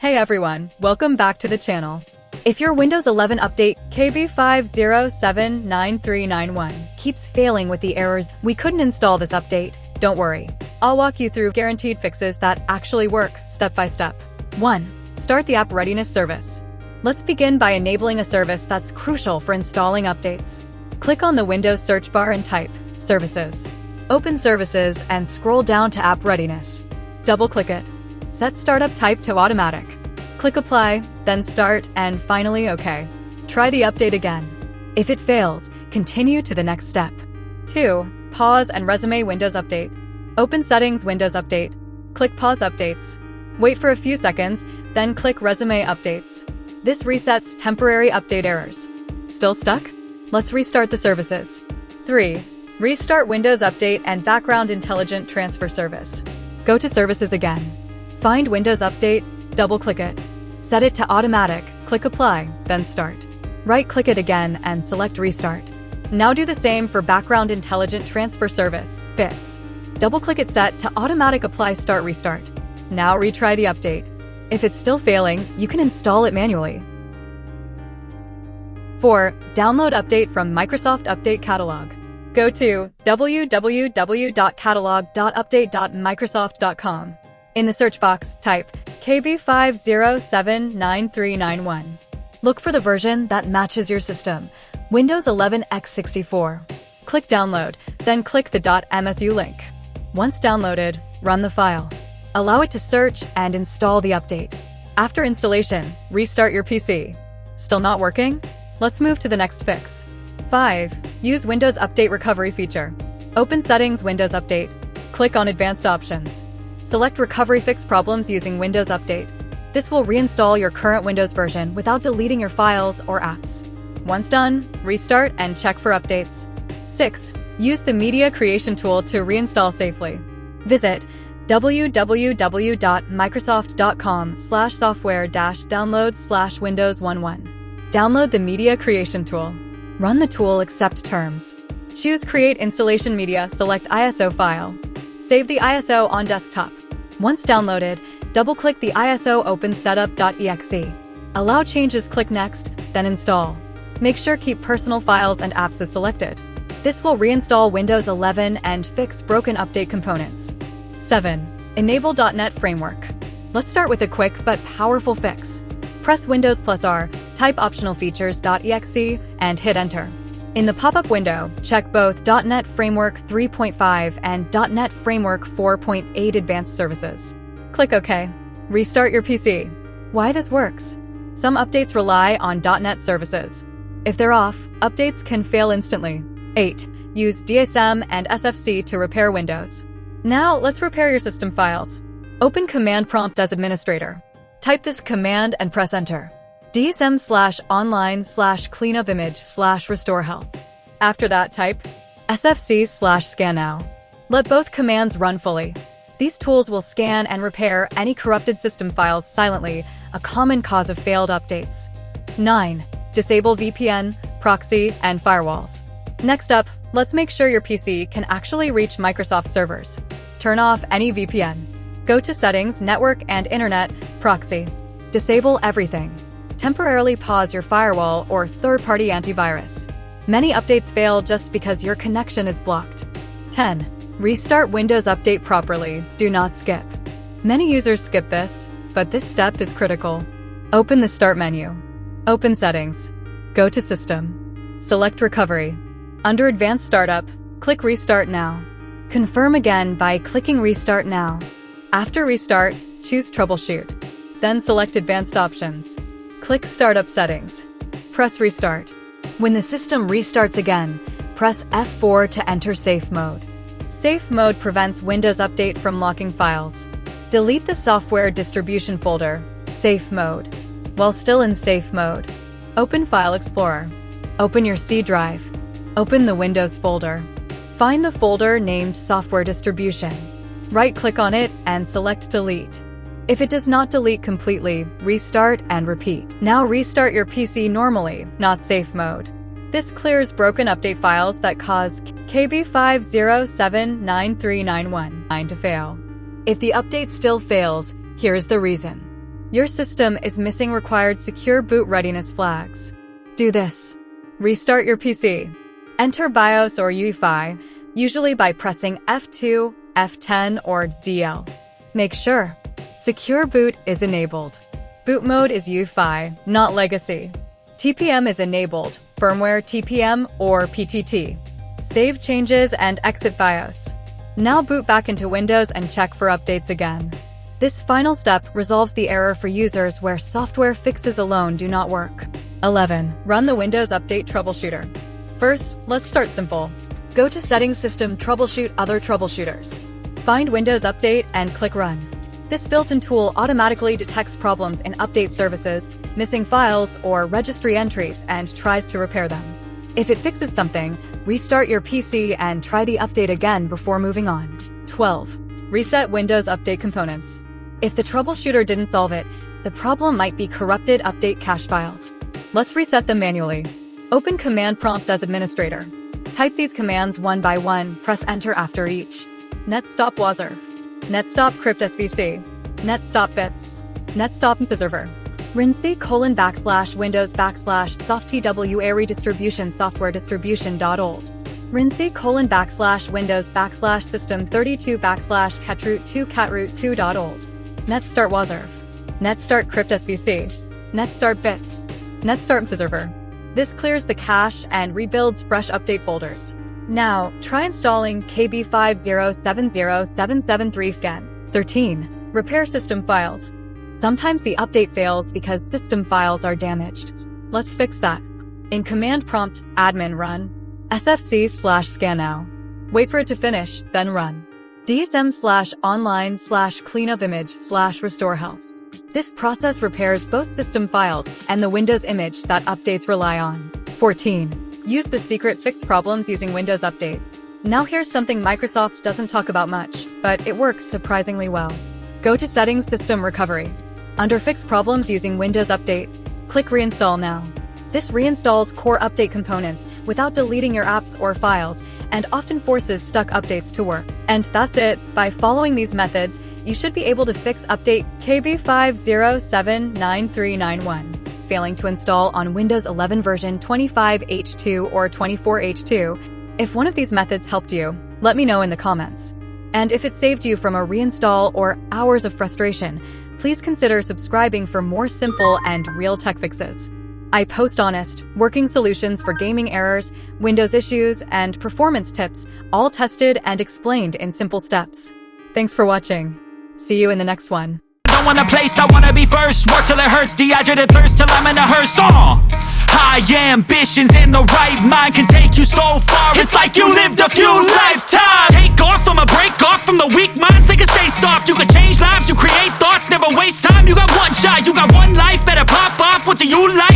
Hey everyone, welcome back to the channel. If your Windows 11 update KB5079391 keeps failing with the errors, we couldn't install this update, don't worry. I'll walk you through guaranteed fixes that actually work, step by step. 1. Start the app readiness service. Let's begin by enabling a service that's crucial for installing updates. Click on the Windows search bar and type Services. Open Services and scroll down to App Readiness. Double-click it. Set Startup Type to Automatic. Click Apply, then Start, and finally OK. Try the update again. If it fails, continue to the next step. 2. Pause and resume Windows Update. Open Settings Windows Update. Click Pause Updates. Wait for a few seconds, then click Resume Updates. This resets temporary update errors. Still stuck? Let's restart the services. 3. Restart Windows Update and Background Intelligent Transfer Service. Go to Services again. Find Windows Update, double-click it. Set it to Automatic, click Apply, then Start. Right-click it again and select Restart. Now do the same for Background Intelligent Transfer Service, BITS. Double-click it set to Automatic Apply Start Restart. Now retry the update. If it's still failing, you can install it manually. 4. Download update from Microsoft Update Catalog. Go to www.catalog.update.microsoft.com. In the search box, type KB5079391. Look for the version that matches your system, Windows 11 x64. Click Download, then click the .msu link. Once downloaded, run the file. Allow it to search and install the update. After installation, restart your PC. Still not working? Let's move to the next fix. 5. Use Windows Update Recovery feature. Open Settings Windows Update. Click on Advanced Options. Select Recovery Fix Problems using Windows Update. This will reinstall your current Windows version without deleting your files or apps. Once done, restart and check for updates. 6. Use the Media Creation tool to reinstall safely. Visit www.microsoft.com/software-downloads/Windows11. Download the Media Creation tool. Run the tool, accept terms. Choose Create Installation Media, select ISO file. Save the ISO on desktop. Once downloaded, double-click the ISO open setup.exe. Allow changes, click Next, then Install. Make sure Keep Personal Files and Apps is selected. This will reinstall Windows 11 and fix broken update components. 7. Enable .NET Framework. Let's start with a quick but powerful fix. Press Windows +R, type optional features.exe, and hit Enter. In the pop-up window, check both .NET Framework 3.5 and .NET Framework 4.8 Advanced Services. Click OK. Restart your PC. Why this works? Some updates rely on .NET services. If they're off, updates can fail instantly. 8. Use DISM and SFC to repair Windows. Now, let's repair your system files. Open Command Prompt as administrator. Type this command and press Enter. DISM/online/cleanupimage/RestoreHealth. After that, type SFC/scannow. Let both commands run fully. These tools will scan and repair any corrupted system files silently, a common cause of failed updates. 9. Disable VPN, proxy, and firewalls. Next up, let's make sure your PC can actually reach Microsoft servers. Turn off any VPN. Go to Settings, Network and Internet, Proxy. Disable everything. Temporarily pause your firewall or third-party antivirus. Many updates fail just because your connection is blocked. 10. Restart Windows Update properly. Do not skip. Many users skip this, but this step is critical. Open the Start menu. Open Settings. Go to System. Select Recovery. Under Advanced Startup, click Restart Now. Confirm again by clicking Restart Now. After restart, choose Troubleshoot. Then select Advanced Options. Click Startup Settings. Press Restart. When the system restarts again, press F4 to enter Safe Mode. Safe Mode prevents Windows Update from locking files. Delete the Software Distribution folder, Safe Mode. While still in Safe Mode, open File Explorer. Open your C drive. Open the Windows folder. Find the folder named Software Distribution. Right-click on it and select Delete. If it does not delete completely, restart and repeat. Now restart your PC normally, not safe mode. This clears broken update files that cause KB5079391 to fail. If the update still fails, here's the reason. Your system is missing required secure boot readiness flags. Do this. Restart your PC. Enter BIOS or UEFI, usually by pressing F2, F10, or DL. Make sure Secure Boot is enabled. Boot mode is UEFI, not Legacy. TPM is enabled, firmware TPM or PTT. Save changes and exit BIOS. Now boot back into Windows and check for updates again. This final step resolves the error for users where software fixes alone do not work. 11. Run the Windows Update Troubleshooter. First, let's start simple. Go to Settings, System, Troubleshoot Other Troubleshooters. Find Windows Update and click Run. This built-in tool automatically detects problems in update services, missing files, or registry entries and tries to repair them. If it fixes something, restart your PC and try the update again before moving on. 12. Reset Windows Update Components. If the troubleshooter didn't solve it, the problem might be corrupted update cache files. Let's reset them manually. Open Command Prompt as administrator. Type these commands one by one, press Enter after each. netstop wazrv, netstop crypt svc, netstop bits, netstop server, rinc:/windows/softtwa redistribution software distribution.old, rinc:/system32/catroot2 catroot2.old, netstart wazrv, netstart crypt svc, netstart bits, netstart server. This clears the cache and rebuilds fresh update folders. Now, try installing KB5079391. 13. Repair system files. Sometimes the update fails because system files are damaged. Let's fix that. In Command Prompt, admin run SFC/scannow. Wait for it to finish, then run DISM/online/cleanupimage/RestoreHealth. This process repairs both system files and the Windows image that updates rely on. 14. Use the secret fix problems using Windows Update. Now here's something Microsoft doesn't talk about much, but it works surprisingly well. Go to Settings, System Recovery. Under Fix Problems using Windows Update, click Reinstall Now. This reinstalls core update components without deleting your apps or files, and often forces stuck updates to work. And that's it. By following these methods, you should be able to fix update KB5079391, failing to install on Windows 11 version 25H2 or 24H2. If one of these methods helped you, let me know in the comments. And if it saved you from a reinstall or hours of frustration, please consider subscribing for more simple and real tech fixes. I post honest, working solutions for gaming errors, Windows issues, and performance tips, all tested and explained in simple steps. Thanks for watching. See you in the next one. Don't want a place, I wanna be first. Work till it hurts, dehydrated thirst till I'm in a hearse. High ambitions and the right mind can take you so far. It's like you lived a few lifetimes. Take off from a break off from the weak minds. They can stay soft. You can change lives, you create thoughts, never waste time. You got one shot, you got one life. Better pop off. What do you like?